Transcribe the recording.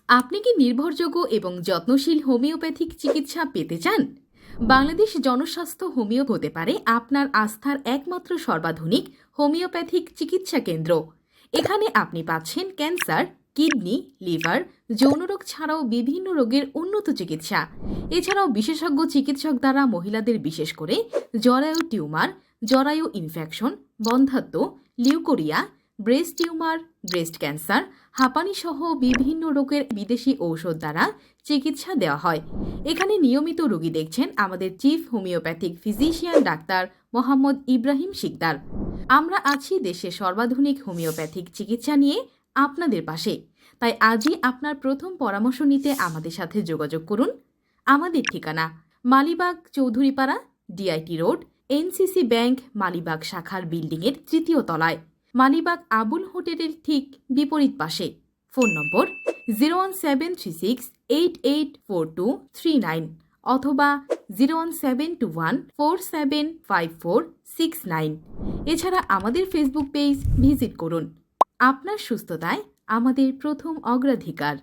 আপনি কি নির্ভরযোগ্য এবং যত্নশীল হোমিওপ্যাথিক চিকিৎসা পেতে চান? বাংলাদেশ জনস্বাস্থ্য হোমিও হতে পারে আপনার আস্থার একমাত্র সর্বাধুনিক হোমিওপ্যাথিক চিকিৎসা কেন্দ্র। এখানে আপনি পাচ্ছেন ক্যান্সার, কিডনি, লিভার, যৌনরোগ ছাড়াও বিভিন্ন রোগের উন্নত চিকিৎসা। এছাড়াও বিশেষজ্ঞ চিকিৎসক দ্বারা মহিলাদের বিশেষ করে জরায়ু টিউমার, জরায়ু ইনফেকশন, বন্ধ্যাত্ব, leucorrhoea, breast tumour, breast cancer, হাঁপানি সহ বিভিন্ন রোগের বিদেশি ঔষধ দ্বারা চিকিৎসা দেওয়া হয়। এখানে নিয়মিত রোগী দেখছেন আমাদের chief homeopathic physician doctor Mohammad Ibrahim Sikdar. আমরা আছি দেশের সর্বাধুনিক হোমিওপ্যাথিক চিকিৎসা নিয়ে আপনাদের পাশে। তাই আজই আপনার প্রথম পরামর্শ নিতে আমাদের সাথে যোগাযোগ করুন। আমাদের ঠিকানা Malibagh Chowdhurypara, DIT road, NCC bank Malibagh শাখার বিল্ডিংয়ের 3য় তলায়, মালিবাগ আবুল হোটেলের ঠিক বিপরীত পাশে। ফোন নম্বর 01736884239 অথবা 01721475469। এছাড়া আমাদের ফেসবুক পেজ ভিজিট করুন। আপনার সুস্থতায় আমাদের প্রথম অগ্রাধিকার।